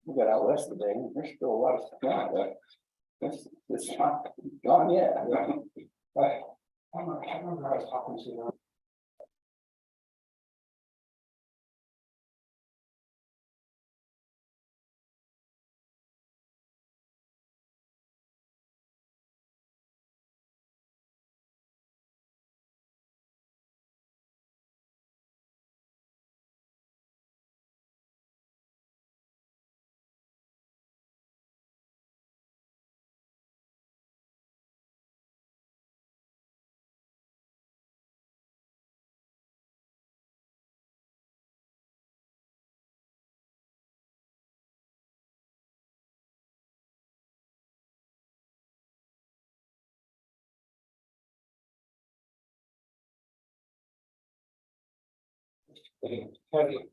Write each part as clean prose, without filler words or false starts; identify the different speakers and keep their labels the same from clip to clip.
Speaker 1: We got out west today, there's still a lot of stuff out there. It's not gone yet.
Speaker 2: But I remember I was talking to them.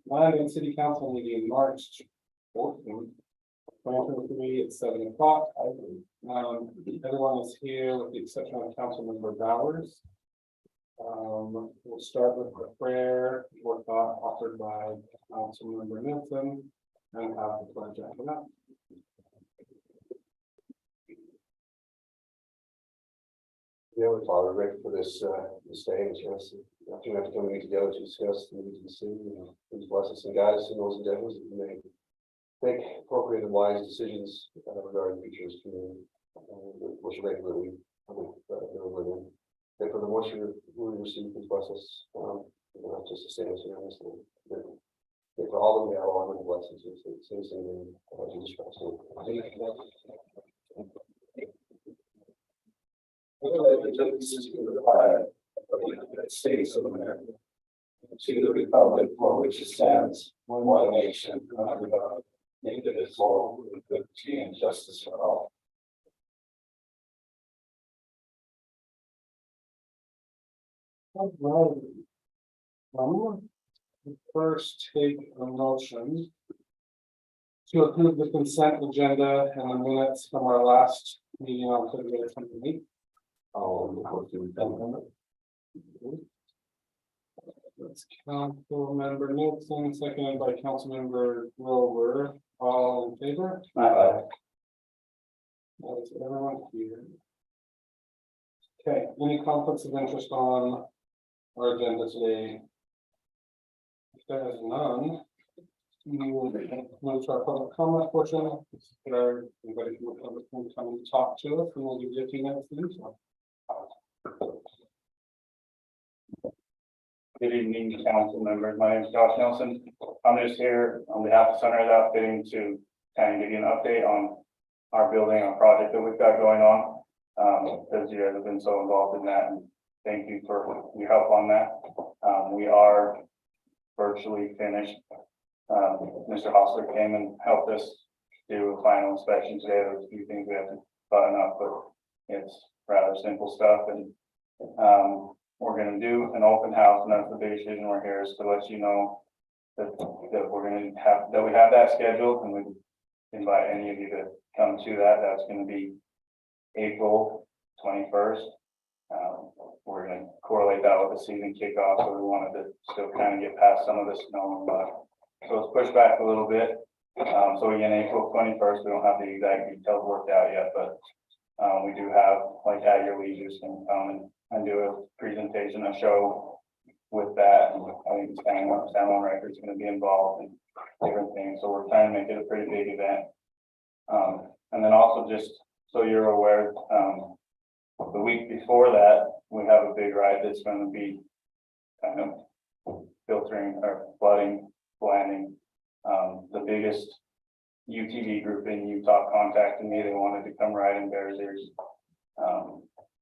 Speaker 2: London City Council meeting March 14th, 2023 at 7 o'clock. Everyone is here with the exception of Councilmember Bowers. We'll start with a prayer or thought offered by Councilmember Newton and have the pledge after that.
Speaker 3: Dear Father, grateful for this day and chance to have to come together to discuss the needs of the city. Please bless us and guide us in those endeavors that we may make appropriate and wise decisions regarding the future of this community, which regularly live in. And for the most we receive, please bless us, not just to save us here in this thing. For all that we have, all the blessings, it's in Jesus Christ.
Speaker 1: Allegiance to the flag of the United States of America, to the republic for which it stands, one nation, under God, indivisible, with liberty and justice for all.
Speaker 2: All right. First, take a motion to approve the consent agenda and the minutes from our last meeting on February 28th. That's Councilmember Newton, seconded by Councilmember Grover. All in favor?
Speaker 1: Aye.
Speaker 2: That is everyone here. Okay, any conflicts of interest on our agenda today? If there is none, we will move to our public comment portion. Anybody from the public can come and talk to us, and we'll give you a few minutes to do so.
Speaker 4: Good evening, council members. My name is Josh Nelson. I'm just here on behalf of Sunrise Outfitting to kind of give you an update on our building, our project that we've got going on. Because you guys have been so involved in that, and thank you for your help on that. We are virtually finished. Mr. Hostler came and helped us do a final inspection today. There's a few things we have to button up, but it's rather simple stuff. And we're going to do an open house, and that's the biggest reason we're here, is to let you know that we're going to have that scheduled, and we invite any of you to come to that. That's going to be April 21st. We're going to correlate that with the season kickoff, so we wanted to still kind of get past some of the snow and mud. So it's pushed back a little bit. So again, April 21st, we don't have the exact details worked out yet, but we do have, like, at your leisure, can come and do a presentation, a show with that. And I think Sound On Record is going to be involved in different things. So we're trying to make it a pretty big event. And then also, just so you're aware, the week before that, we have a big ride that's going to be kind of filtering or flooding, landing. The biggest UTV group in Utah contacted me. They wanted to come ride in Bears Ears.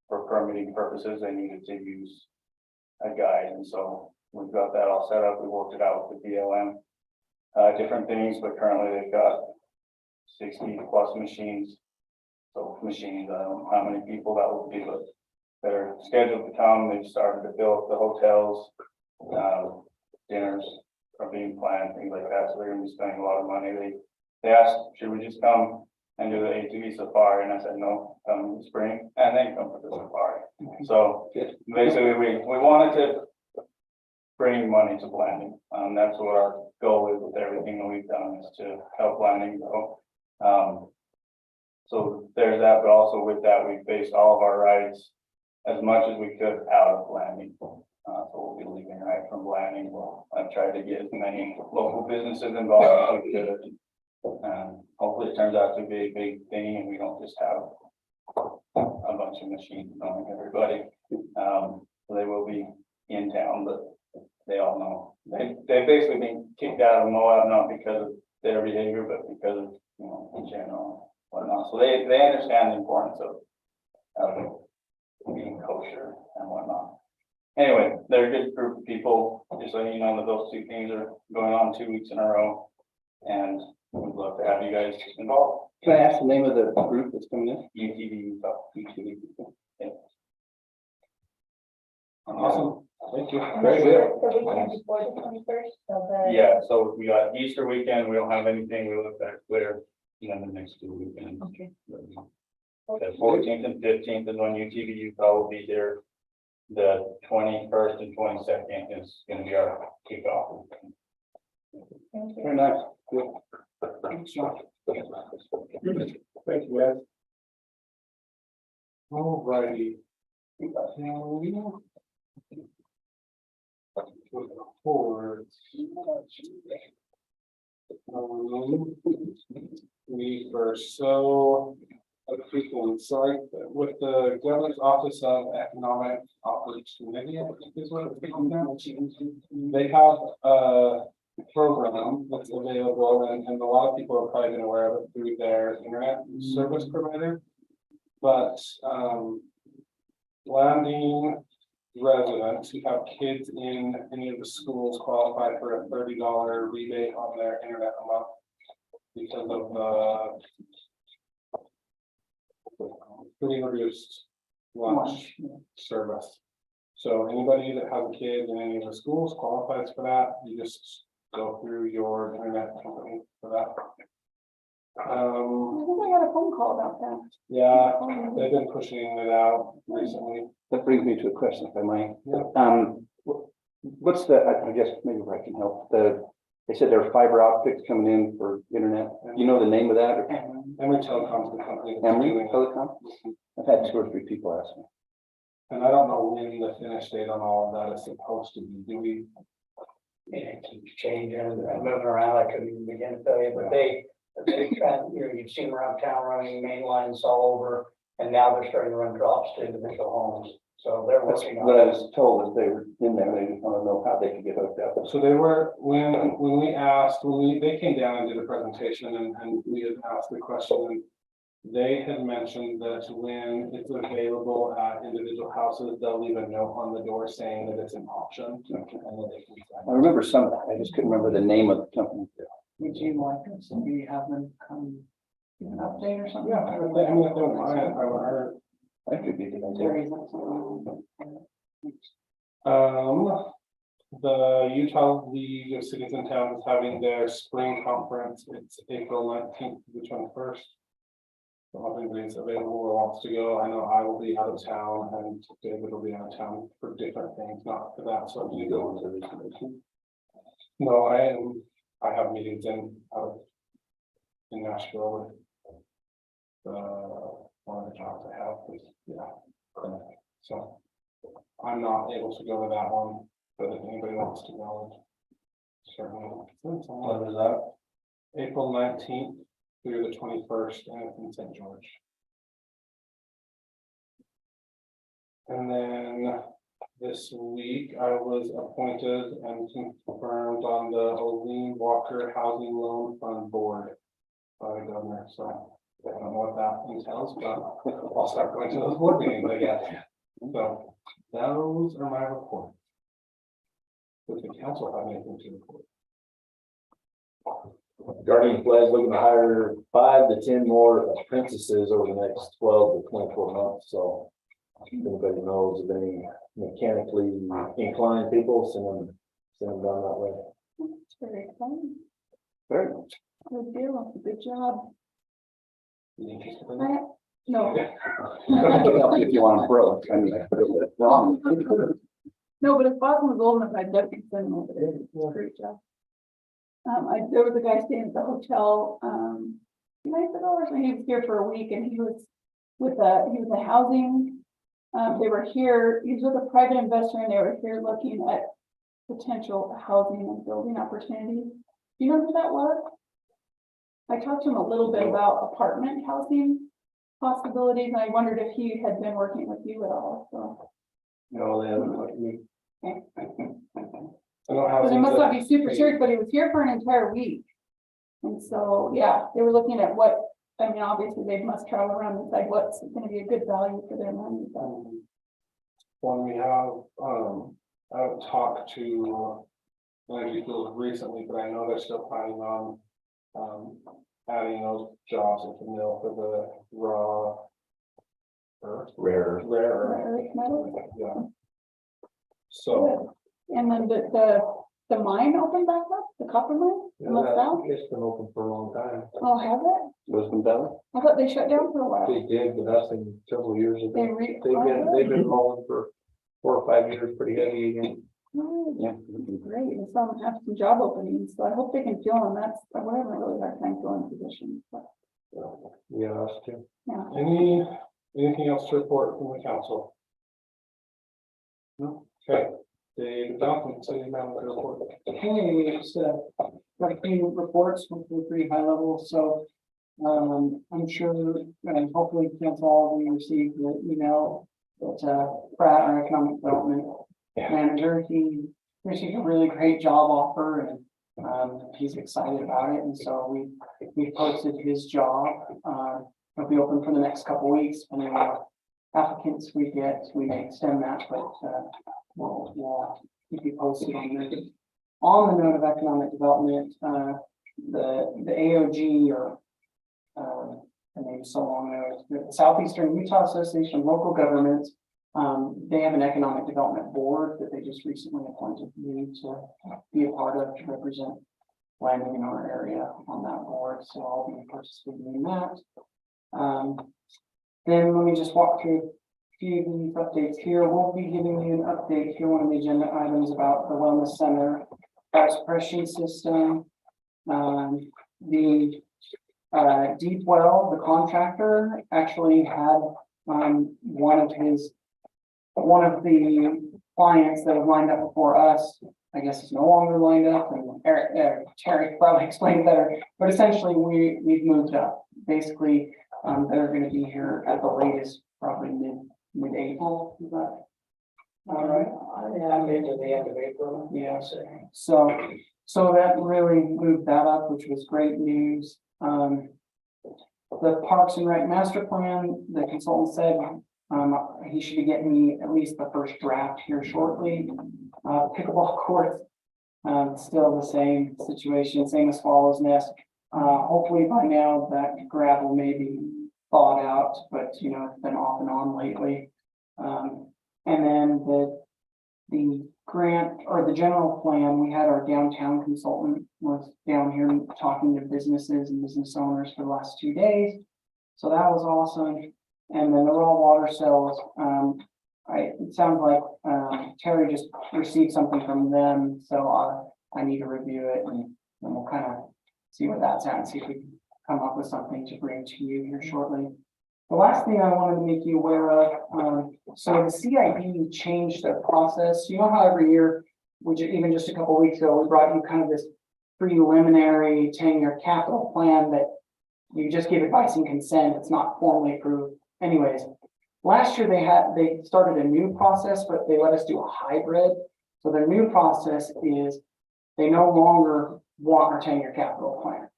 Speaker 4: For permitting purposes, they needed to use a guide, and so we've got that all set up. We worked it out with the BLM, different things, but currently they've got 60 plus machines. So machines, I don't know how many people that will be, but they're scheduled to come. They've started to build the hotels, dinners are being planned, things like that. So they're going to be spending a lot of money. They asked, should we just come and do the ATV safari? And I said, no, come in the spring and then come for the safari. So basically we wanted to bring money to planning. That's what our goal is with everything that we've done is to help Landing grow. So there's that, but also with that, we based all of our rides as much as we could out of Landing. So we'll be leaving right from Landing. I've tried to get as many local businesses involved as we could. Hopefully it turns out to be a big thing and we don't just have a bunch of machines knowing everybody. So they will be in town, but they all know. They've basically been kicked out of Moab, not because of their behavior, but because of, in general, whatnot. So they understand the importance of being kosher and whatnot. Anyway, they're a good group of people, just letting you know that those two things are going on 2 weeks in a row. And we'd love to have you guys involved.
Speaker 2: Can I ask the name of the group that's coming in?
Speaker 4: UTV,
Speaker 2: UTV.
Speaker 4: yeah.
Speaker 2: Awesome, thank you.
Speaker 5: Very good. The weekend before the 21st, so the.
Speaker 4: Yeah, so we got Easter weekend, we don't have anything, we look back clear, and then the next 2 weekends.
Speaker 5: Okay.
Speaker 4: The 14th and 15th is when UTV Utah will be here. The 21st and 22nd is gonna be our kickoff.
Speaker 5: Thank you.
Speaker 2: Very nice. Good. Thanks, John. Thank you, guys. All righty. Me first, so a quick one, sorry, with the Governor's Office of Economic Opportunity, I think is what it's called now. They have a program that's available, and a lot of people are probably been aware of it through their internet service provider. But Landing residents who have kids in any of the schools qualify for a $30 rebate on their internet a month because of the pretty reduced lunch service. So anybody that has a kid in any of the schools qualifies for that. You just go through your internet company for that.
Speaker 5: I think I got a phone call about that.
Speaker 2: Yeah, they've been pushing it out recently.
Speaker 6: That brings me to a question, if I might.
Speaker 2: Yeah.
Speaker 6: What's the, I guess maybe I can help, they said there are fiber optics coming in for internet. You know the name of that? Or
Speaker 2: Emory Telecom's the company. that's
Speaker 6: Emory
Speaker 2: doing it.
Speaker 6: Telecom? I've had 2 or 3 people ask me.
Speaker 2: And I don't know when the finish date on all of that is supposed to be. Do we?
Speaker 7: It keeps changing and moving around. I couldn't even begin to tell you, but they try, you've seen them around town running main lines all over. And now they're starting to run drops to individual homes. So they're
Speaker 6: That's
Speaker 7: working on
Speaker 6: what I
Speaker 7: it.
Speaker 6: was told, is they were in there, they just want to know how they could get hooked up.
Speaker 2: So they were, when we asked, they came down and did a presentation and we had asked the question. And they had mentioned that when it's available at individual houses, they'll leave a note on the door saying that it's an option. And that they can sign
Speaker 6: I remember some of that, I just couldn't remember the name of the company.
Speaker 7: Would you like us to be having come give an update or something?
Speaker 2: Yeah, I mean, if they don't mind, I would hire.
Speaker 6: That could be the
Speaker 7: There
Speaker 6: idea.
Speaker 7: is
Speaker 2: The Utah League of Cities and Towns is having their spring conference. It's April 19th to the 21st. So if anybody's available or wants to go, I know I will be out of town and David will be out of town for different things, not for that. So if you go into this convention. No, I have meetings in Nashville with one of the jobs I have, is, clinic. So I'm not able to go to that one, but if anybody wants to go, certainly.
Speaker 1: What is that?
Speaker 2: April 19th through the 21st, and it's in St. George. And then this week I was appointed and confirmed on the Olean Walker Housing Loan Fund Board by the governor, so I don't know what that entails, but I'll start going to those board meetings, I guess. So those are my reports. Does the council have anything to report?
Speaker 1: Guardian Flag looking to hire 5 to 10 more apprentices over the next 12 to 24 months, so. If anybody knows of any mechanically inclined people, send them down that way.
Speaker 5: It's very exciting.
Speaker 6: Very much.
Speaker 5: Good deal. Good job.
Speaker 2: You interested in that?
Speaker 5: No,
Speaker 6: I can help you if you want them broke. I mean, I put it wrong.
Speaker 5: no, but if Boston was old enough, I'd definitely send them over there. It's a great job. There was a guy staying at the hotel, 2 nights ago or something. He was here for a week and he was he was a housing. They were here, he was with a private investor and they were here looking at potential housing and building opportunities. Do you know who that was? I talked to him a little bit about apartment housing possibilities, and I wondered if he had been working with you at all, so.
Speaker 3: No, they haven't, like me.
Speaker 2: I don't have.
Speaker 5: But it must not be super serious, but he was here for an entire week. And so, yeah, they were looking at what, I mean, obviously they must travel around and decide what's gonna be a good value for their money, but.
Speaker 2: When we have, I haven't talked to, Energy Fuels recently, but I know they're still planning on, adding those jobs at the mill for the raw earth,
Speaker 3: Rare.
Speaker 2: rare earth.
Speaker 5: Rare earth metals.
Speaker 2: Yeah. So,
Speaker 5: And then the mine opened back up, the copper mine, in LaSalle?
Speaker 3: It's been open for a long time.
Speaker 5: Oh, have it?
Speaker 6: Wisdom Valley?
Speaker 5: I thought they shut down for a while.
Speaker 3: They did, but that's in several years ago.
Speaker 5: They've
Speaker 3: been rolling for 4 or 5 years pretty heavy again.
Speaker 6: Yeah.
Speaker 5: Great, and some have some job openings, so I hope they can fill them. That's, we're having a really hard time filling positions, but,
Speaker 3: Yeah, us too.
Speaker 5: yeah.
Speaker 2: anything else to report from the council? No, okay, Dave Johnson, city manager report.
Speaker 7: Okay, just got a few reports, hopefully pretty high level, so. I'm sure, and hopefully all of you received the email that Brad, our economic development manager, he received a really great job offer and he's excited about it, and so we posted his job. It'll be open for the next couple weeks, and then applicants we get, we may extend that, but we'll keep you posted on this. On the note of economic development, the AOG, or the name is so long ago, the Southeastern Utah Association of Local Governments, they have an economic development board that they just recently appointed me to be a part of, to represent landing in our area on that board, so I'll be participating in that. Then let me just walk through a few of these updates here. We'll be giving you an update here, one of the agenda items about the wellness center fire suppression system. The Deep Well, the contractor, actually had one of the clients that was lined up before us, I guess is no longer lined up, and Terry probably explained better, but essentially we've moved up. Basically, they're going to be here at the latest, probably mid-April. Is that all right? Yeah, maybe to the end of April. Yeah, so that really moved that up, which was great news. The Parks and Rec master plan, the consultant said he should be getting me at least the first draft here shortly. Pickleball courts, still the same situation, same as Swallow's Nest. Hopefully by now that gravel may be thawed out, but you know, it's been off and on lately. And then the grant, or the general plan, we had our downtown consultant was down here talking to businesses and business owners for the last 2 days. So that was awesome. And then the raw water cells, it sounds like Terry just received something from them, so I need to review it, and we'll kind of see what that's at and see if we can come up with something to bring to you here shortly. The last thing I wanted to make you aware of, so the CID changed their process. You know how every year, which even just a couple of weeks ago, we brought you kind of this preliminary 10-year capital plan that you just give advice and consent. It's not formally approved. Anyways, last year they started a new process, but they let us do a hybrid. So their new process is they no longer want our 10-year capital plan.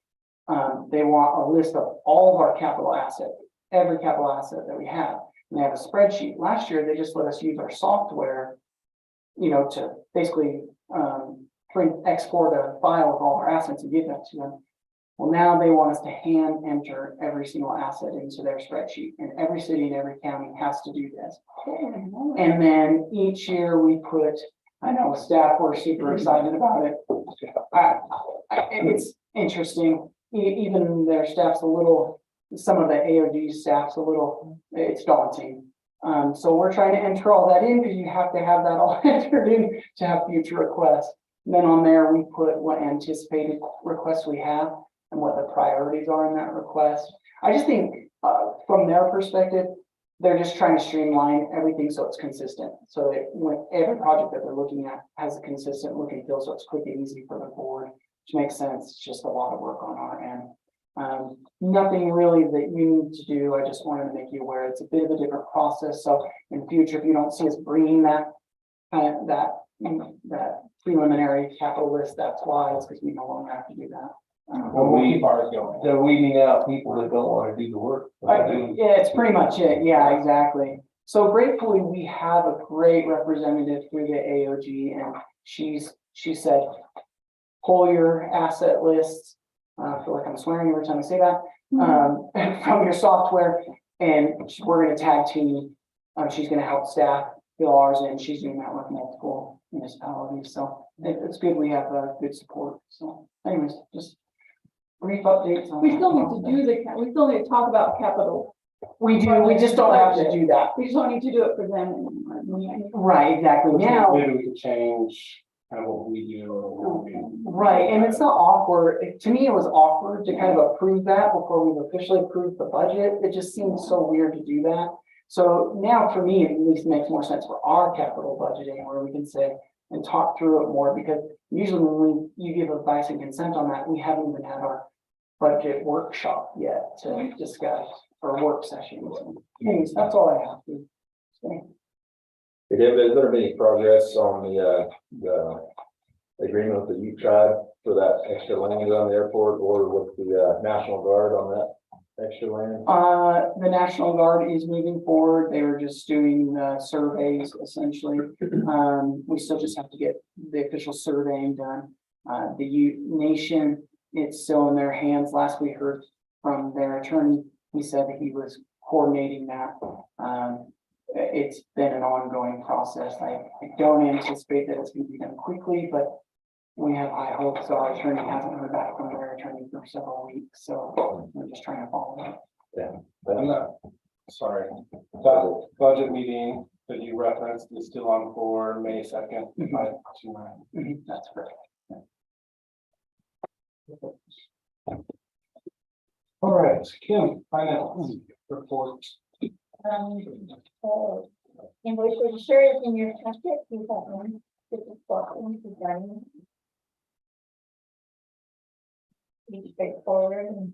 Speaker 7: They want a list of all of our capital assets, every capital asset that we have. And they have a spreadsheet. Last year, they just let us use our software, you know, to basically export a file with all our assets and give that to them. Well, now they want us to hand enter every single asset into their spreadsheet, and every city and every county has to do this. And then each year we put, I know staff were super excited about it. It's interesting. Even their staff's a little, some of the AOD staff's a little, it's daunting. So we're trying to enter all that in, because you have to have that all entered in to have future requests.
Speaker 8: Then on there, we put what anticipated requests we have and what the priorities are in that request. I just think, from their perspective, they're just trying to streamline everything so it's consistent. So that when every project that they're looking at has a consistent look and feel, so it's quick and easy for the board, which makes sense. It's just a lot of work on our end. Nothing really that you need to do. I just wanted to make you aware it's a bit of a different process. So in the future, if you don't see us bringing that that preliminary capital list, that's why. It's because we no longer have to do that.
Speaker 2: We'll keep ours going.
Speaker 3: They're weeding out people that don't want to do the work.
Speaker 8: Yeah, it's pretty much it. Yeah, exactly. So gratefully, we have a great representative through the AOG, and she said, pull your asset lists. I feel like I'm swearing every time I say that, from your software, and we're gonna tag team. She's gonna help staff fill ours in. She's doing that with multiple municipalities, so it's good. We have good support. So anyways, just brief updates.
Speaker 5: We still need to do we still need to talk about capital.
Speaker 8: We do, we just don't have to do that.
Speaker 5: We just don't need to do it for them anymore.
Speaker 8: Right, exactly. Now,
Speaker 2: Maybe we could change kind of what we do or what we.
Speaker 8: right, and it's not awkward. To me, it was awkward to kind of approve that before we've officially approved the budget. It just seems so weird to do that. So now for me, it at least makes more sense for our capital budgeting where we can say and talk through it more, because usually when you give advice and consent on that, we haven't even had our budget workshop yet to discuss or work sessions. Anyways, that's all I have to say.
Speaker 1: Has there been any progress on the agreement with the Ute tribe for that extra land around the airport, or with the National Guard on that extra land?
Speaker 8: The National Guard is moving forward. They were just doing the surveys essentially. We still just have to get the official surveying done. The Ute Nation, it's still in their hands. Last we heard from their attorney, he said that he was coordinating that. It's been an ongoing process. I don't anticipate that it's going to be done quickly, but we have high hopes. Our attorney hasn't heard back from their attorney for several weeks, so we're just trying to follow up.
Speaker 2: I'm not, sorry, that budget meeting that you referenced is still on for May 2nd.
Speaker 8: That's correct.
Speaker 2: All right, Kim, finance report.
Speaker 9: Invoice register is in your packet. You have one. This is welcome to done. Be straightforward and.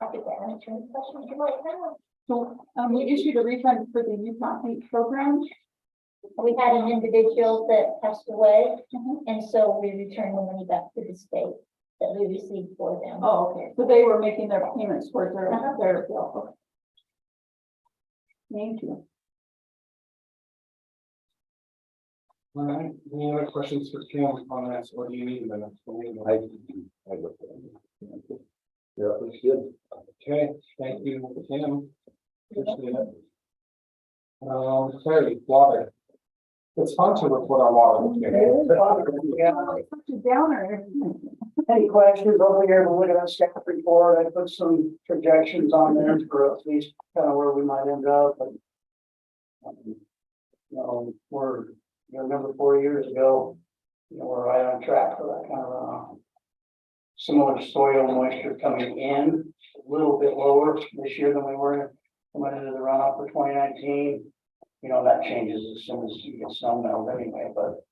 Speaker 9: Copy that. Any questions about that?
Speaker 5: So, we issued a refund for the Utah Paint program.
Speaker 9: We had an individual that passed away,
Speaker 5: Mhm.
Speaker 9: and so we returned the money back to the state that we received for them.
Speaker 5: Oh, okay, so they were making their payments towards
Speaker 9: Uh-huh.
Speaker 5: their bill. Okay. Thank you.
Speaker 2: All right, any other questions for Kim on this, or do you need them?
Speaker 1: I looked at it. Yeah, looks good.
Speaker 2: Okay, thank you, Kim. Appreciate it. Terry, water. It's fun to report on water.
Speaker 5: Such a downer.
Speaker 7: Any questions over here, we'll look at that staff report. I put some projections on there for at least kind of where we might end up, but. We're, remember 4 years ago, we're right on track for that kind of, similar soil moisture coming in, a little bit lower this year than we were coming into the runoff for 2019. That changes as soon as you get snow melt anyway, but,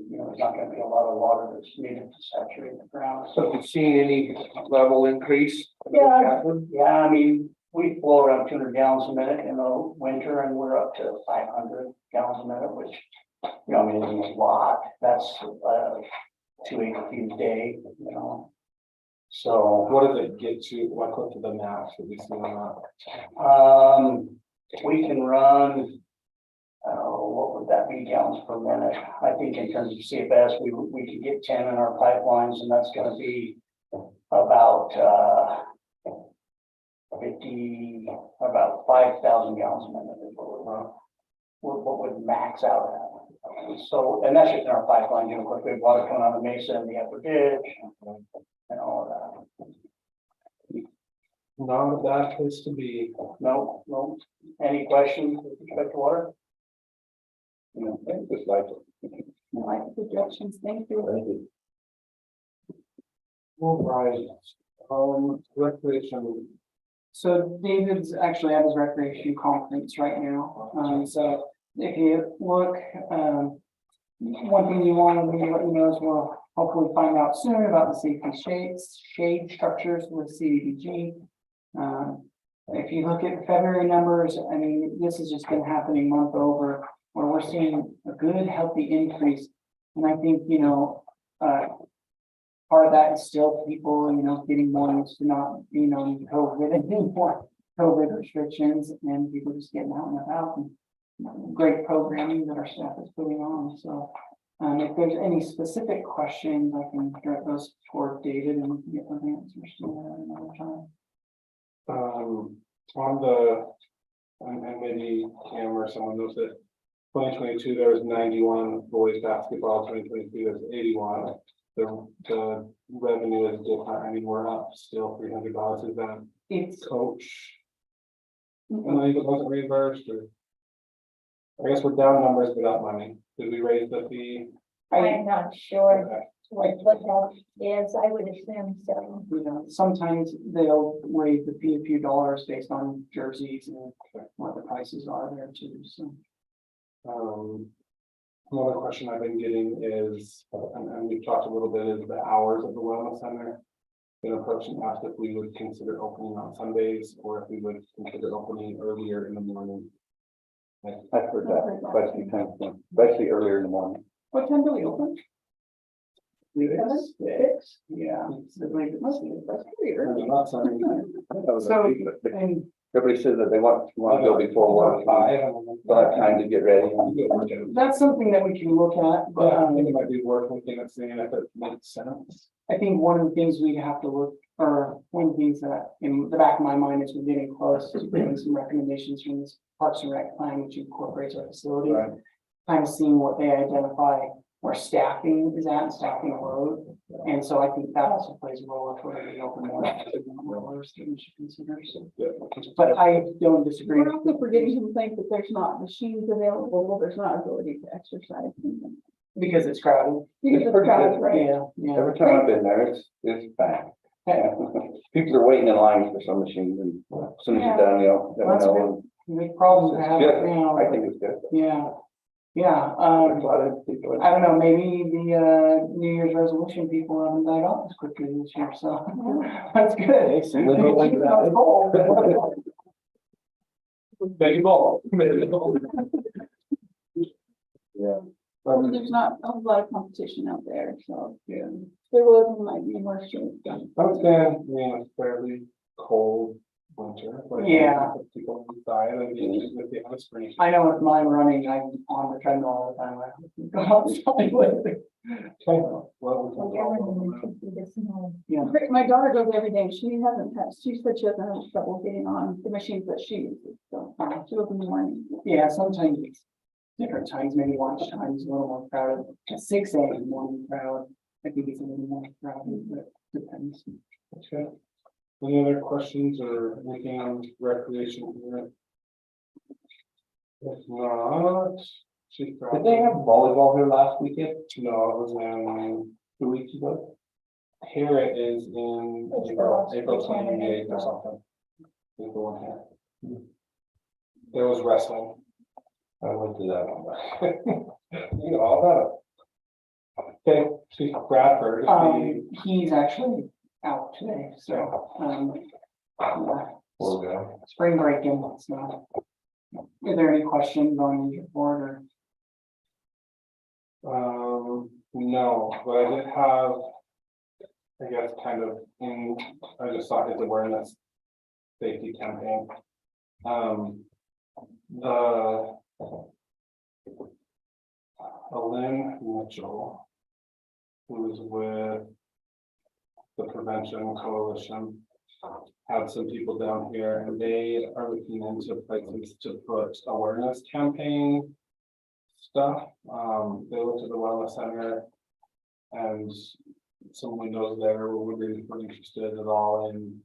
Speaker 7: there's not gonna be a lot of water that's needed to saturate the ground.
Speaker 3: So have you seen any level increase?
Speaker 7: Yeah, I mean, we flow around 200 gallons a minute in the winter and we're up to 500 gallons a minute, which, isn't a lot. That's, 280 feet a day, So,
Speaker 2: What does it get to? What click to the max that we see on that?
Speaker 7: we can run, what would that be, gallons per minute? I think in terms of CFS, we could get 10 in our pipelines, and that's gonna be about, 5,000 gallons a minute is what would max out at. So, and that's just in our pipeline, of course, we have water coming out of Mesa and the upper ditch and all of that.
Speaker 2: Not a bad place to be.
Speaker 7: No. Any questions with respect to water?
Speaker 6: You know, I just like it.
Speaker 5: I like the projections, thank you.
Speaker 6: Thank you.
Speaker 2: All right, recreation.
Speaker 8: So David's actually at his recreation conference right now. So if you look, one thing you want to let you know is we'll hopefully find out soon about the safety shade structures with CDBG. If you look at February numbers, I mean, this has just been happening month over, where we're seeing a good, healthy increase. And I think, part of that is still people, getting more used to not, COVID and more COVID restrictions and people just getting out and about and great programming that our staff is putting on. So if there's any specific questions, I can direct those toward David and we can get those answers to that another time.
Speaker 2: On the, and maybe Cam or someone knows that 2022, there was 91 boys basketball, 2023, there's 81. The revenue is different. I mean, we're up still $300. Is that
Speaker 8: It's
Speaker 2: coach? And I wasn't reimbursed, or I guess we're down numbers but up money. Did we raise the fee?
Speaker 9: I'm not sure
Speaker 2: Okay.
Speaker 9: what that is. I would assume so.
Speaker 8: sometimes they'll raise the fee a few dollars based on jerseys and what the prices are there too, so.
Speaker 2: Another question I've been getting is, and we've talked a little bit, is the hours of the wellness center. Been approaching us if we would consider opening on Sundays or if we would consider opening earlier in the morning.
Speaker 6: I've heard that quite a few times, especially earlier in the morning.
Speaker 5: What time do we open?
Speaker 8: Six? Yeah. I believe it must be.
Speaker 5: That's pretty early.
Speaker 2: Not Sunday.
Speaker 8: So,
Speaker 6: But
Speaker 8: and
Speaker 6: everybody says that they want to go before work. They'll have time to get ready.
Speaker 8: that's something that we can look at, but,
Speaker 2: I think it might be worth looking at seeing if it makes sense.
Speaker 8: I think one of the things we have to look, or one of the things that in the back of my mind is we're getting close to getting some recommendations from this Parks and Rec plan, which incorporates our facility.
Speaker 2: Right.
Speaker 8: Kind of seeing what they identify where staffing is at and staffing load. And so I think that also plays a role if we're going to be open more. Hours that we should consider. So, but I don't disagree.
Speaker 5: We're also forgetting complaints that there's not machines available, there's not ability to exercise.
Speaker 8: Because it's crowded.
Speaker 5: Because
Speaker 6: It's
Speaker 5: it's
Speaker 6: pretty
Speaker 5: crowded,
Speaker 6: good.
Speaker 5: right?
Speaker 8: Yeah.
Speaker 6: Every time I've been there, it's packed. People are waiting in lines for some machines and as soon as you're done, let me
Speaker 8: That's
Speaker 6: know.
Speaker 8: Big problem to have,
Speaker 6: It's good.
Speaker 8: you know.
Speaker 6: I think it's good.
Speaker 8: Yeah. Yeah,
Speaker 6: There's a lot of people.
Speaker 8: I don't know, maybe the New Year's resolution people haven't died off as quickly this year, so that's good.
Speaker 2: Big ball.
Speaker 6: Yeah.
Speaker 5: There's not a whole lot of competition out there, so yeah, there was, it might be more strict.
Speaker 2: I would say, it's fairly cold winter. But
Speaker 8: Yeah.
Speaker 2: People inside and with the ice cream.
Speaker 8: I know with mine running, I'm on the treadmill all the time. I have to go outside with it.
Speaker 2: Well,
Speaker 9: Like everyone should do this now.
Speaker 8: Yeah.
Speaker 5: My daughter goes every day, she hasn't had, she said she hasn't had trouble getting on the machines that she uses, so she goes in the morning.
Speaker 8: Yeah, sometimes it's different times, maybe lunch times a little more crowded. At 6 a.m. morning crowd, I think it's a little more crowded, but depends.
Speaker 2: Okay. Any other questions or anything on recreation here? If not.
Speaker 6: Did they have volleyball here last weekend?
Speaker 2: No, it was 2 weeks ago. Here it is in
Speaker 9: It's
Speaker 2: April
Speaker 9: the
Speaker 2: 28th or something. Is the one here. There was wrestling. I went to that one. You know, all that. Okay, Chief Bradford.
Speaker 8: He's actually out today, so, yeah,
Speaker 3: Poor guy.
Speaker 8: spring break-in, so. Are there any questions on the report or?
Speaker 2: No, but I did have, I guess, kind of I just saw his awareness safety campaign. Lynn Mitchell, who was with the Prevention Coalition, had some people down here and they are looking into places to put awareness campaign stuff. They looked at the wellness center and some windows there were really interested at all in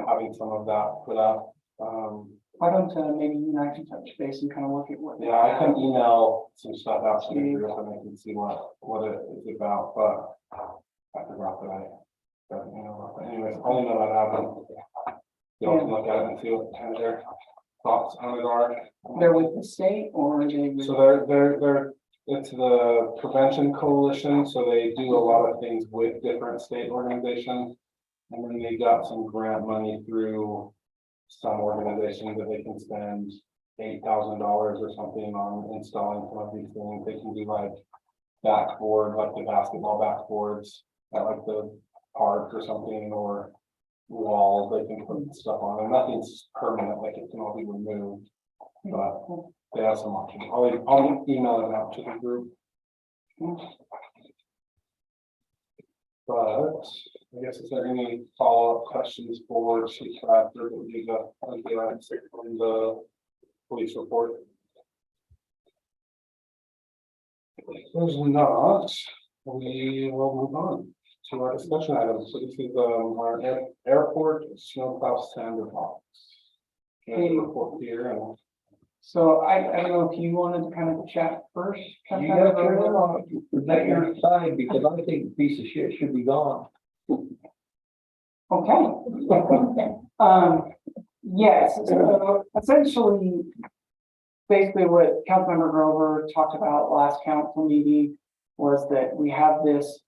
Speaker 2: having some of that put up.
Speaker 8: Why don't, maybe you and I can touch base and kind of look at what.
Speaker 2: Yeah, I can email some stuff out to the group and I can see what it is about, but I forgot that I, but, you know, anyways, I'll email that out and y'all can look at it and see what kind of their thoughts on it are.
Speaker 8: They're with the state or are they?
Speaker 2: So they're, it's the Prevention Coalition, so they do a lot of things with different state organizations. And then they got some grant money through some organizations that they can spend $8,000 or something on installing some of these things. They can do like backboard, like the basketball backboards at like the park or something, or walls they can put stuff on, and nothing's permanent, like it can all be removed. But they have some options. I'll email it out to the group. But I guess is there any follow-up questions for Chief Bradford that we got on the police report? If there's not, we will move on to our discussion items. So this is our airport snowplow standard box. Report here and
Speaker 8: So I don't know if you wanted to kind of chat first.
Speaker 1: You got your, let your side, because I think the piece of shit should be gone.
Speaker 8: Okay. Yes, so essentially, basically what Councilmember Grover talked about last council meeting was that we have this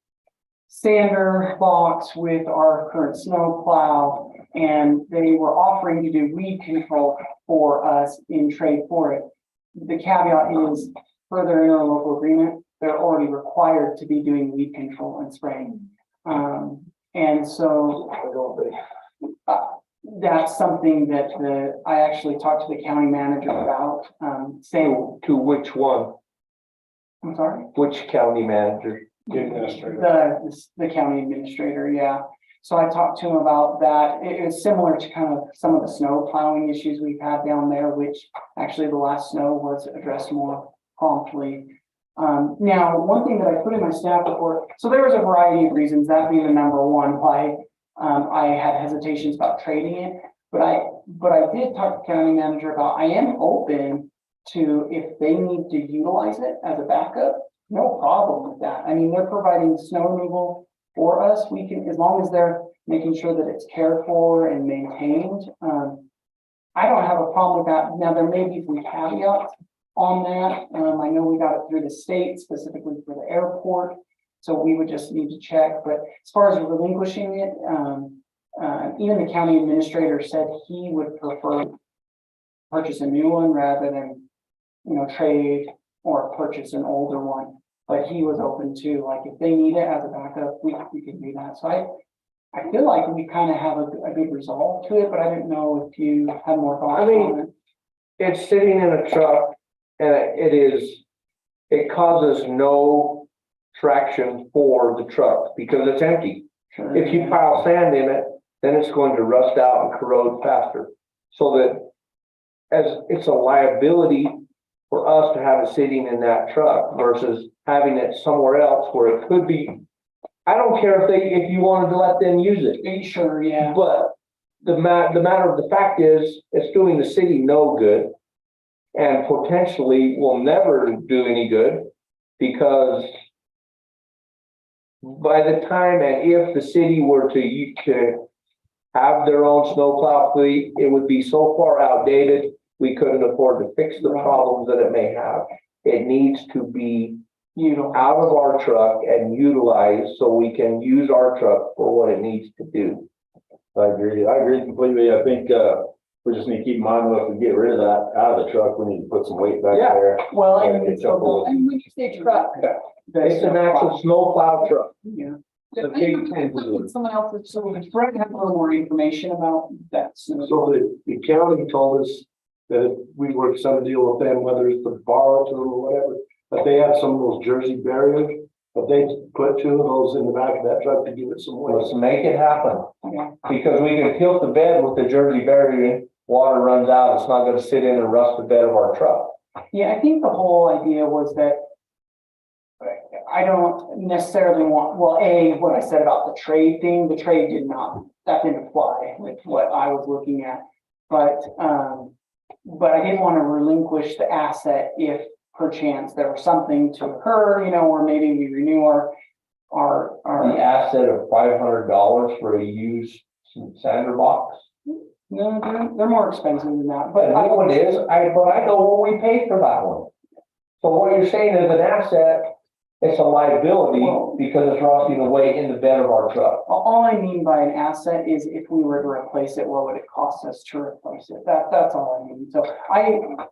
Speaker 8: sander box with our current snow plow, and they were offering to do weed control for us in trade for it. The caveat is, per their interlocal agreement, they're already required to be doing weed control and spraying. And so that's something that I actually talked to the county manager about, saying,
Speaker 1: To which one?
Speaker 8: I'm sorry,
Speaker 1: Which county manager?
Speaker 2: the administrator.
Speaker 8: the county administrator, yeah. So I talked to him about that. It is similar to kind of some of the snow plowing issues we've had down there, which actually the last snow was addressed more promptly. Now, one thing that I put in my staff report, so there was a variety of reasons, that being the number one, why I had hesitations about trading it. But I did talk to the county manager about, I am open to, if they need to utilize it as a backup, no problem with that. I mean, they're providing snow removal for us. We can, as long as they're making sure that it's cared for and maintained. I don't have a problem with that. Now, there may be some caveats on that. I know we got it through the state specifically for the airport, so we would just need to check. But as far as relinquishing it, even the county administrator said he would prefer purchase a new one rather than, trade or purchase an older one. But he was open to, like, if they need it as a backup, we can do that. So I feel like we kind of have a good resolve to it, but I didn't know if you had more thoughts on it.
Speaker 1: It's sitting in a truck and it causes no traction for the truck because it's empty.
Speaker 8: Sure.
Speaker 1: If you pile sand in it, then it's going to rust out and corrode faster. So that as it's a liability for us to have it sitting in that truck versus having it somewhere else where it could be. I don't care if you wanted to let them use it.
Speaker 8: Sure, yeah.
Speaker 1: But the matter of the fact is, it's doing the city no good and potentially will never do any good because by the time and if the city were to have their own snowplow fleet, it would be so far outdated, we couldn't afford to fix the problems that it may have. It needs to be out of our truck and utilized so we can use our truck for what it needs to do.
Speaker 10: I agree completely. I think, we just need to keep in mind, if we get rid of that out of the truck, we need to put some weight back
Speaker 1: Yeah.
Speaker 10: there.
Speaker 8: Well,
Speaker 10: And
Speaker 8: and
Speaker 10: it's a whole-
Speaker 5: And when you say truck.
Speaker 1: It's an actual snowplow truck.
Speaker 8: Yeah.
Speaker 1: The big tank.
Speaker 5: Someone else's.
Speaker 8: So Fred have a little more information about that.
Speaker 3: So the county told us that we worked some deal with them, whether it's the borrow or whatever, but they have some of those Jersey barriers, but they put 2 of those in the back of that truck to give it some weight.
Speaker 1: Let's make it happen.
Speaker 8: Yeah.
Speaker 1: Because we can tilt the bed with the Jersey barrier, water runs out, it's not gonna sit in and rust the bed of our truck.
Speaker 8: Yeah, I think the whole idea was that I don't necessarily want, what I said about the trade thing, the trade that didn't apply with what I was looking at. But but I didn't want to relinquish the asset if perchance there was something to occur, or maybe we renew our.
Speaker 10: The asset of $500 for a used sander box.
Speaker 8: No, they're more expensive than that,
Speaker 10: But
Speaker 8: but
Speaker 10: I know what it is, but I know what we paid for that one. So what you're saying is an asset, it's a liability because it's rusting away in the bed of our truck.
Speaker 8: all I mean by an asset is if we were to replace it, what would it cost us to replace it? That's all I mean. So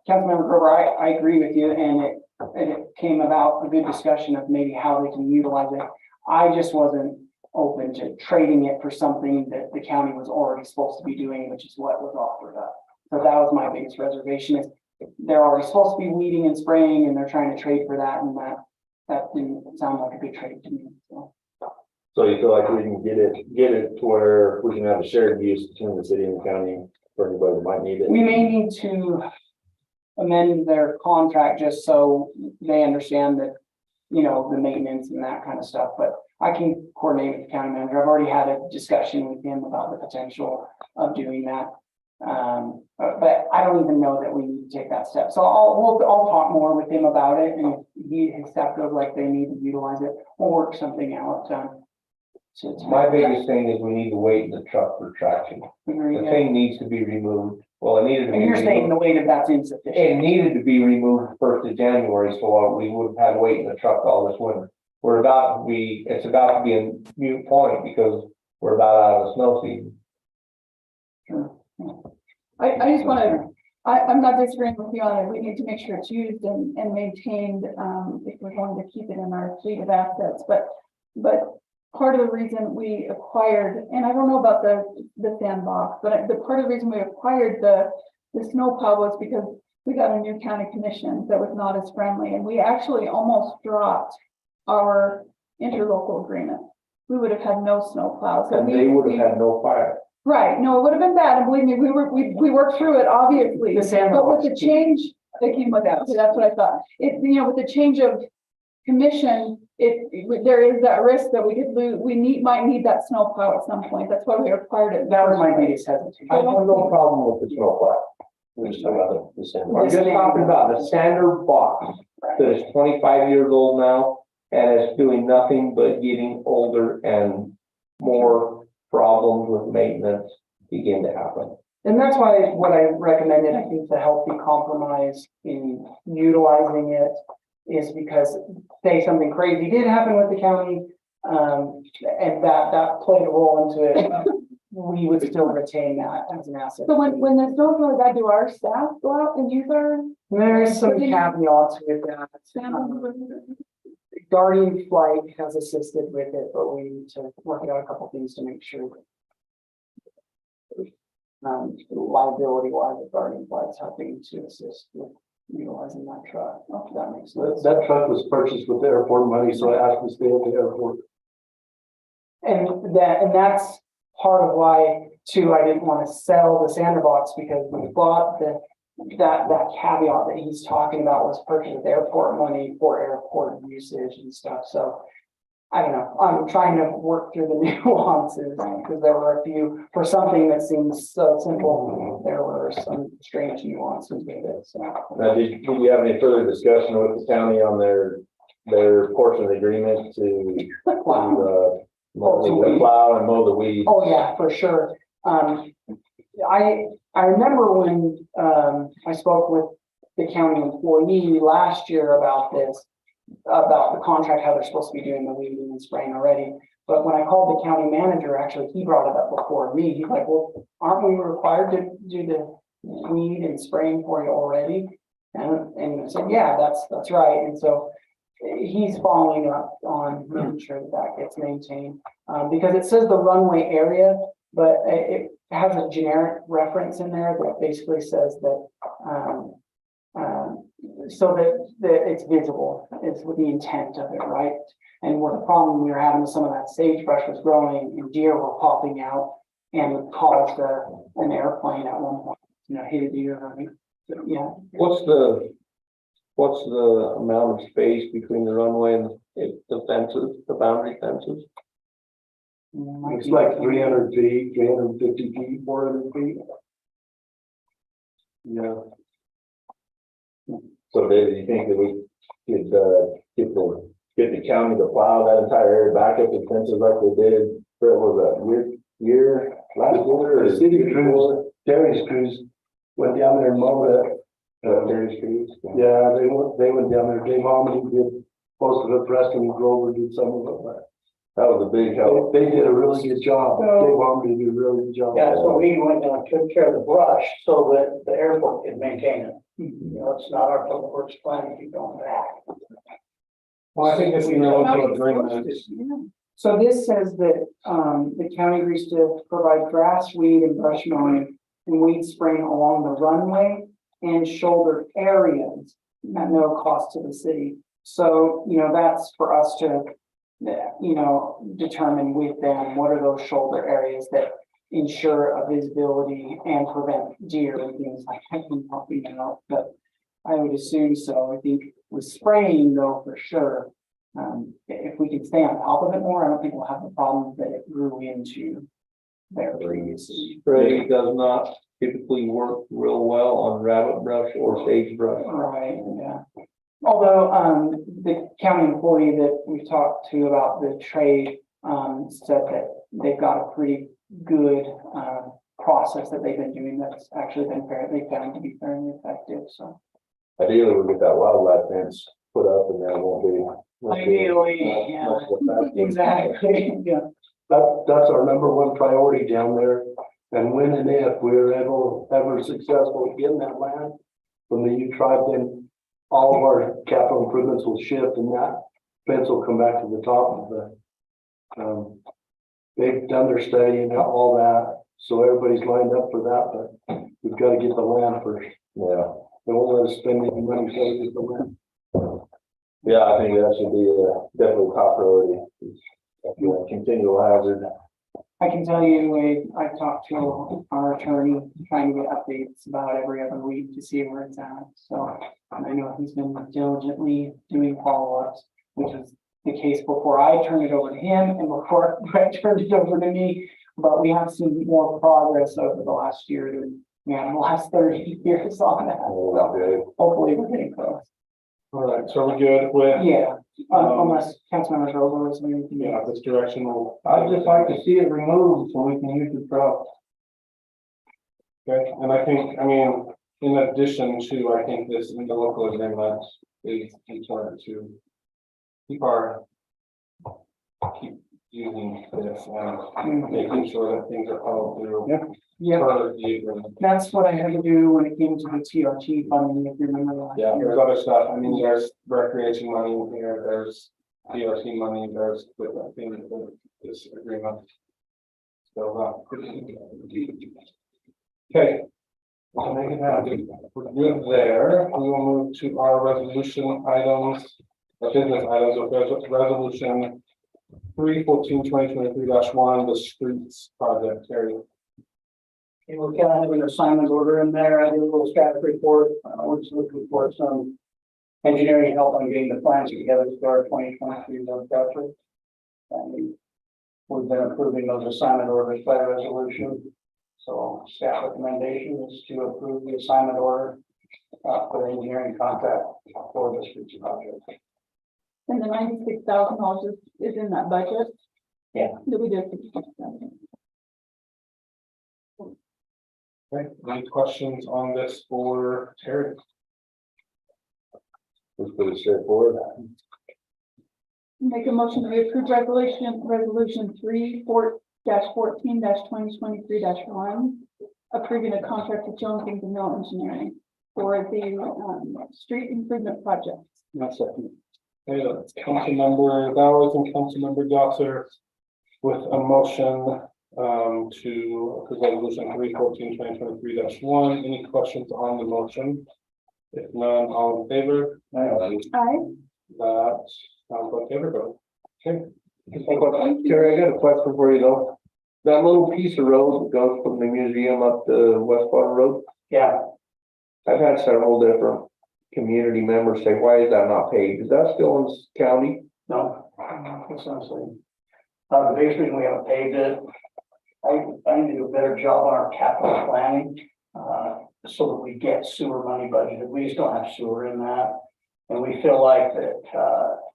Speaker 8: Councilmember Grover, I agree with you, and it came about a good discussion of maybe how they can utilize it. I just wasn't open to trading it for something that the county was already supposed to be doing, which is what was offered up. So that was my biggest reservation, is they're already supposed to be weeding and spraying, and they're trying to trade for that, and that didn't sound like a good trade to me, so.
Speaker 10: So you feel like we can get it to where we can have a shared use between the city and the county for anybody that might need it?
Speaker 8: We may need to amend their contract just so they understand that, the maintenance and that kind of stuff, but I can coordinate with the county manager. I've already had a discussion with him about the potential of doing that. But I don't even know that we need to take that step. So I'll talk more with him about it, and if his staff goes like they need to utilize it, we'll work something out.
Speaker 10: My biggest thing is we need to weight in the truck for traction. The thing needs to be removed. Well, it needed to be.
Speaker 8: And you're saying
Speaker 10: removed.
Speaker 8: the weight of that's insufficient.
Speaker 10: It needed to be removed 1st of January, so we would have had weight in the truck all this winter. It's about to be a mute point because we're about out of the snow season.
Speaker 5: I just want I'm not disagreeing with you on it. We need to make sure it's used and maintained, if we're going to keep it in our fleet of assets, but part of the reason we acquired, and I don't know about the sandbox, but the part of the reason we acquired the snowplow was because we got a new county commission that was not as friendly, and we actually almost dropped our interlocal agreement. We would have had no snowplows.
Speaker 10: And they would have had no fire.
Speaker 5: Right, no, it would have been bad, and believe me, we worked through it, obviously,
Speaker 8: The sandbox.
Speaker 5: but with the change that came with that, that's what I thought. With the change of commission, there is that risk that we could lose, might need that snowplow at some point, that's why we acquired it.
Speaker 8: That was my biggest hesitation.
Speaker 10: I have no problem with the snowplow. I'm just talking about the sander box that is 25 years old now and is doing nothing but getting older, and more problems with maintenance begin to happen.
Speaker 8: And that's why what I recommended, I think the healthy compromise in utilizing it is because, say something crazy did happen with the county, and that played a role into it, we would still retain that as an asset.
Speaker 5: So when the snow's really bad, do our staff go out and use our?
Speaker 8: There's some caveats with that. Guardian Flight has assisted with it, but we need to work out a couple things to make sure. Liability wise, the Guardian Flight's helping to assist with utilizing that truck. If that makes sense.
Speaker 3: That truck was purchased with airport money, so I asked to stay at the airport.
Speaker 8: And that's part of why too, I didn't want to sell the sander box, because we bought that caveat that he's talking about was purchased with airport money for airport usage and stuff. So I don't know, I'm trying to work through the nuances, because there were a few, for something that seems so simple, there were some strange nuances with it, so.
Speaker 10: Now, did you have any further discussion with the county on their portion of the agreement to mow the plow and mow the weeds?
Speaker 8: Oh, yeah, for sure. I remember when, I spoke with the county employee last year about this, about the contract, how they're supposed to be doing the weeding and spraying already. But when I called the county manager, actually, he brought it up before me. He's like, well, aren't we required to do the weed and spraying for you already? And I said, yeah, that's right. And so he's following up on making sure that gets maintained. Because it says the runway area, but it has a generic reference in there that basically says that, so that it's visible, is with the intent of it, right? And what the problem we were having with some of that sagebrush was growing and deer were popping out and caused an airplane at one point, hit a deer. So, yeah.
Speaker 10: What's the amount of space between the runway and the fences, the boundary fences?
Speaker 3: It's like 300 feet, 350 feet, 400 feet. Yeah,
Speaker 10: So David, you think that we could, get the county to plow that entire area back up the fences like they did, for what was that, last year or?
Speaker 3: The city crews, Terry's crews went down there and mowed it.
Speaker 10: Terry's crews?
Speaker 3: Yeah, they went down there, Dave Harmon did most of it, Preston Grover did some of it, but
Speaker 10: That was a big help.
Speaker 3: they did a really good job. Dave Harmon did a really good job.
Speaker 7: Yeah, so we went down and took care of the brush so that the airport could maintain it. You know, it's not our public works plan to keep going back.
Speaker 2: Well, I think this is a local agreement.
Speaker 8: So this says that, the county agrees to provide grass, weed and brush mowing and weed spraying along the runway and shoulder areas at no cost to the city. So, you know, that's for us to, you know, determine with them, what are those shoulder areas that ensure a visibility and prevent deer and things like that from popping out, but I would assume so. I think with spraying though, for sure. If we could stay on top of it more, I don't think we'll have the problem that it grew into there previously.
Speaker 10: Spray does not typically work real well on rabbit brush or sagebrush.
Speaker 8: Right, yeah. Although, the county employee that we talked to about the trade, said that they've got a pretty good, process that they've been doing that's actually been they found to be fairly effective, so.
Speaker 10: Ideally, we'll get that wildlife fence put up and then it won't be.
Speaker 8: Ideally, yeah. Exactly, yeah.
Speaker 3: That's our number one priority down there. And when and if we're ever successful in getting that land from the U tribe, then all of our capital improvements will shift and that fence will come back to the top of the. They've done their study and all that, so everybody's lined up for that, but we've got to get the land first.
Speaker 10: Yeah,
Speaker 3: They won't let us spend any money until we get the land.
Speaker 10: yeah, I think that should be definitely top priority. It's a continual hazard.
Speaker 8: I can tell you, I talked to our attorney, trying to get updates about every other week to see where it's at. So I know he's been diligently doing follow-ups, which is the case before I turned it over to him and before Brett turned it over to me. But we have seen more progress over the last year than we had in the last 30 years on that. So hopefully we're getting close.
Speaker 2: All right, so we're good with,
Speaker 8: Yeah, unless Councilmember Grover is anything.
Speaker 2: yeah, this direction will.
Speaker 10: I'd just like to see it removed so we can use the truck.
Speaker 2: Okay, and I think, I mean, in addition to, I think this in the local agreement is important to keep using this and making sure that things are followed through.
Speaker 8: Yeah,
Speaker 2: Per the agreement.
Speaker 8: that's what I had to do when it came to the TRT funding, if you remember last
Speaker 2: Yeah,
Speaker 8: year.
Speaker 2: there's other stuff. I mean, there's recreation money in here, there's DRC money, there's with I think with this agreement. So, okay. We'll make it happen. We're good there. We will move to our resolution items, our business items of resolution 3/14/2023-1, the streets project. Terry.
Speaker 7: And we're kind of having an assignment order in there. I did a little status report, which looking for some engineering help on getting the plans together to start 2023 road project. And we've been approving those assignment orders by resolution. So staff recommendation is to approve the assignment order for the engineering contract for the streets project.
Speaker 5: And the $96,000 is in that budget?
Speaker 7: Yeah.
Speaker 5: That we did.
Speaker 2: Okay, any questions on this for Terry?
Speaker 10: It's pretty straightforward.
Speaker 5: Make a motion to approve resolution 3/14/2023-1, approving a contract with Jones and Mill Engineering for the street improvement projects.
Speaker 2: Not second. Okay, that's Councilmember Bowers and Councilmember Gosser with a motion to approve resolution 3/14/2023-1. Any questions on the motion? If none, all in favor?
Speaker 5: Aye.
Speaker 2: That sounds like everybody. Okay.
Speaker 10: Terry, I got a question for you though. That little piece of road that goes from the museum up to West Farm Road,
Speaker 7: Yeah,
Speaker 10: I've had several different community members say, why is that not paved? Is that still in the county?
Speaker 7: no, that's what I'm saying. The biggest reason we haven't paved it, I need to do a better job on our capital planning. so that we get sewer money budgeted. We just don't have sewer in that. And we feel like that,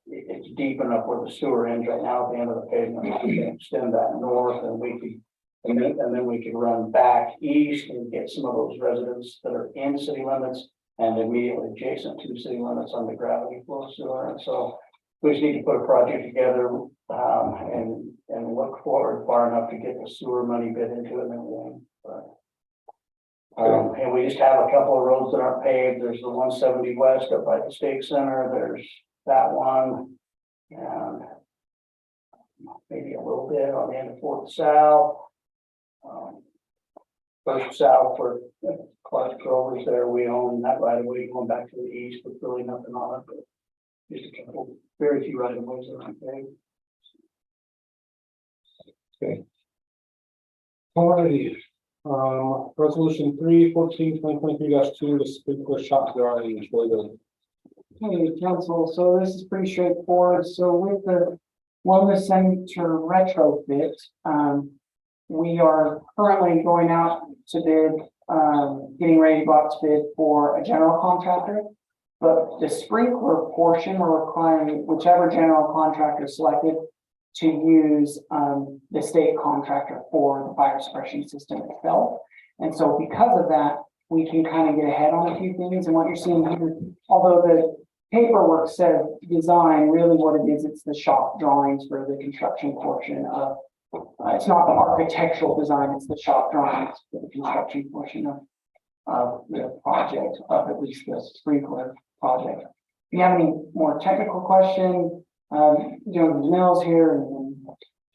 Speaker 7: it's deep enough where the sewer ends right now at the end of the pavement. We can extend that north and we could, and then we could run back east and get some of those residents that are in city limits and immediately adjacent to city limits on the gravity flow sewer. And so we just need to put a project together, and look forward far enough to get the sewer money bid into it and everything. But, and we just have a couple of roads that aren't paved. There's the 170 west up by the State Center. There's that one. And maybe a little bit on the end of Fourth South. First South for Clark Grover's there. We own that right away going back to the east, but really nothing on it. But just a couple, very few right of ways that aren't paved.
Speaker 2: Alrighty, resolution 3/14/2023-2, the sprinkler shop drawing, really good.
Speaker 8: Hey, council, so this is pretty straightforward. So with the wellness center retrofit, we are currently going out to bid, getting ready to go out to bid for a general contractor. But the sprinkler portion, we're requiring whichever general contractor selected to use the state contractor for the fire suppression system itself. And so because of that, we can kind of get ahead on a few things. And what you're seeing here, although the paperwork says design, really what it is, it's the shop drawings for the construction portion of, it's not the architectural design, it's the shop drawings for the construction portion of the project, of at least the sprinkler project. If you have any more technical question, Mills here and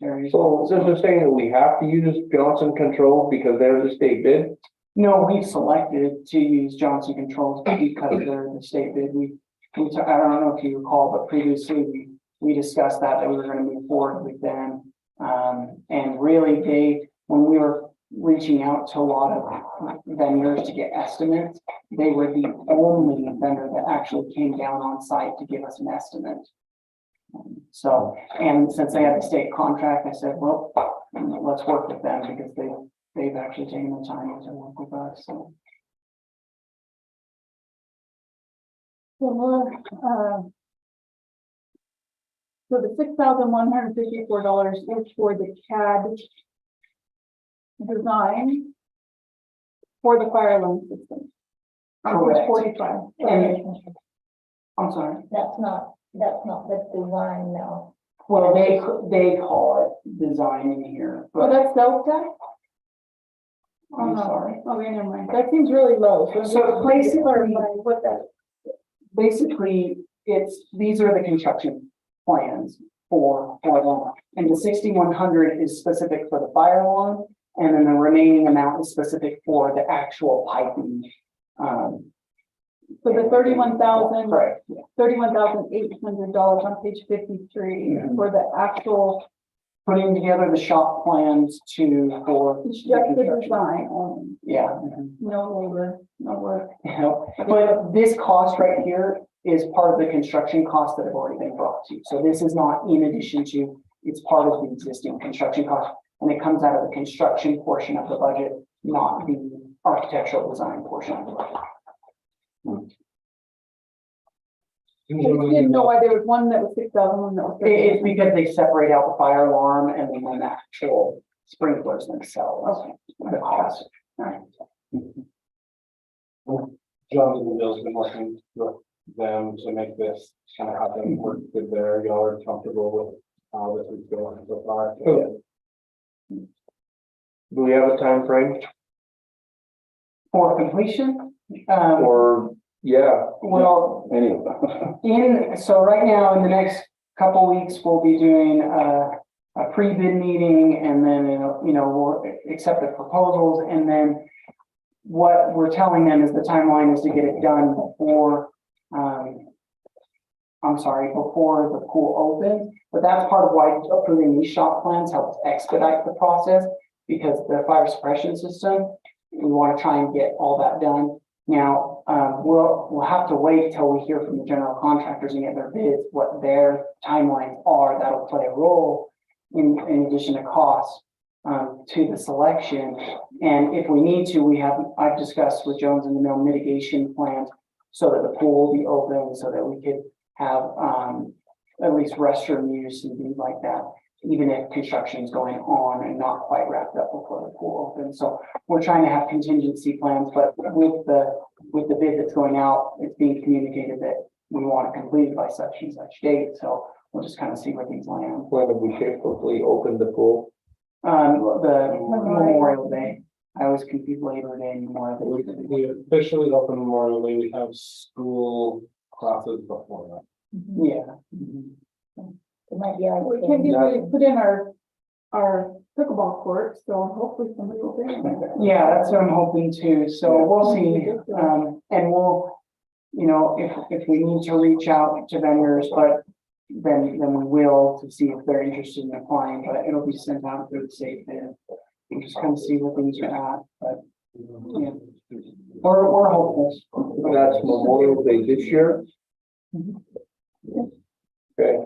Speaker 8: Jerry.
Speaker 10: So is this saying that we have to use Johnson Controls because they're the state bid?
Speaker 8: No, we've selected to use Johnson Controls because they're the state bid. I don't know if you recall, but previously we discussed that we were going to move forward with them. And really when we were reaching out to a lot of vendors to get estimates, they were the only vendor that actually came down on site to give us an estimate. So, and since they had the state contract, I said, well, let's work with them because they've actually taken the time to work with us. So.
Speaker 5: So the $6,154 is for the CAD design for the fire alarm system.
Speaker 8: Correct.
Speaker 5: 45.
Speaker 8: And, I'm sorry.
Speaker 9: That's not the design now.
Speaker 8: Well, they call it design in here,
Speaker 5: Oh,
Speaker 8: but
Speaker 5: that's Delta? Oh,
Speaker 8: I'm
Speaker 5: no.
Speaker 8: sorry.
Speaker 5: Okay, never mind. That seems really low.
Speaker 8: So basically,
Speaker 5: what that,
Speaker 8: basically, these are the construction plans for them. And the 6,100 is specific for the fire alarm, and then the remaining amount is specific for the actual piping.
Speaker 5: so the 31,000,
Speaker 8: Correct. Yeah.
Speaker 5: $31,800 on page 53 for the actual,
Speaker 8: Putting together the shop plans for
Speaker 5: just the design only,
Speaker 8: Yeah.
Speaker 5: no labor, no work.
Speaker 8: But this cost right here is part of the construction costs that have already been brought to you. So this is not in addition to, it's part of the existing construction cost. And it comes out of the construction portion of the budget, not the architectural design portion of the budget.
Speaker 5: I didn't know why there was one that was 6,000, one that was.
Speaker 8: It's because they separate out the fire alarm and then the actual sprinklers themselves.
Speaker 5: Okay.
Speaker 8: The cost.
Speaker 2: John and Bill's been working with them to make this kind of happen, work with y'all are comfortable with how this is going so far.
Speaker 10: Do we have a time frame
Speaker 8: For completion,
Speaker 10: or, yeah,
Speaker 8: well,
Speaker 6: Anyway.
Speaker 8: so right now, in the next couple weeks, we'll be doing a pre-bid meeting, and then, we'll accept the proposals, and then what we're telling them is the timeline is to get it done before, before the pool opens. But that's part of why approving these shop plans helps expedite the process, because the fire suppression system, we want to try and get all that done. Now, we'll have to wait till we hear from the general contractors and get their bids, what their timelines are. That'll play a role in addition to costs. to the selection. And if we need to, I've discussed with Jones and the Mill mitigation plans so that the pool will be open, so that we could have, at least restroom use and things like that, even if construction is going on and not quite wrapped up before the pool opens. So we're trying to have contingency plans, but with the bid that's going out, it's being communicated that we want it completed by such and such date. So we'll just kind of see where things land.
Speaker 10: When have we typically opened the pool?
Speaker 8: The Memorial Day, I always confuse Labor Day and Memorial Day.
Speaker 2: We officially open Memorial Day, we have school classes before that.
Speaker 8: Yeah.
Speaker 9: It might be like.
Speaker 5: We can get, put in our pickleball court, so hopefully somebody will bring it.
Speaker 8: Yeah, that's what I'm hoping to. So we'll see. And we'll, you know, if we need to reach out to vendors, but then we will to see if they're interested in applying, but it'll be sent out through the state bid. We'll just kind of see where things are at, but yeah. We're hopeful.
Speaker 10: That's Memorial Day this year? Okay,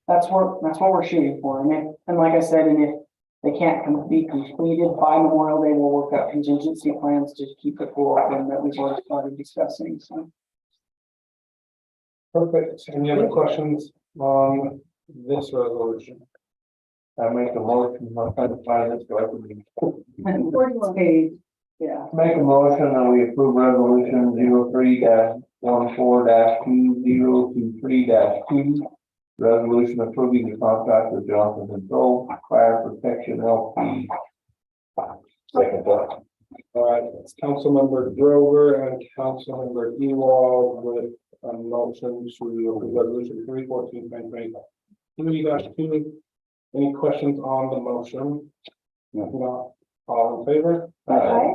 Speaker 8: That's what we're shooting for. And like I said, and if they can't be completed by Memorial Day, we'll work out contingency plans to keep the pool open that we've already started discussing, so.
Speaker 2: Perfect. Any other questions on this resolution?
Speaker 10: I make a motion, I'm trying to find this, so I can
Speaker 8: Okay, yeah.
Speaker 10: make a motion that we approve resolution 03-14-2023-2. Resolution approving the contract with Johnson Control Fire Protection LP. Second that.
Speaker 2: All right, it's Councilmember Grover and Councilmember Ewald with a motion to approve resolution 3/14/2023-2. Any questions on the motion? If not, all in favor?
Speaker 9: Aye.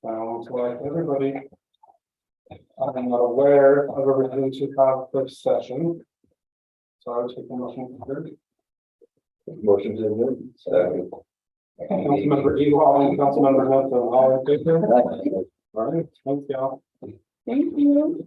Speaker 2: Sounds like everybody. I'm not aware of everything to have this session. So I would take the motion to adjourn.
Speaker 3: Motion to adjourn. Second.
Speaker 2: Councilmember Ewald and Councilmember Nelson, all in favor? All right, thanks, y'all.
Speaker 5: Thank you.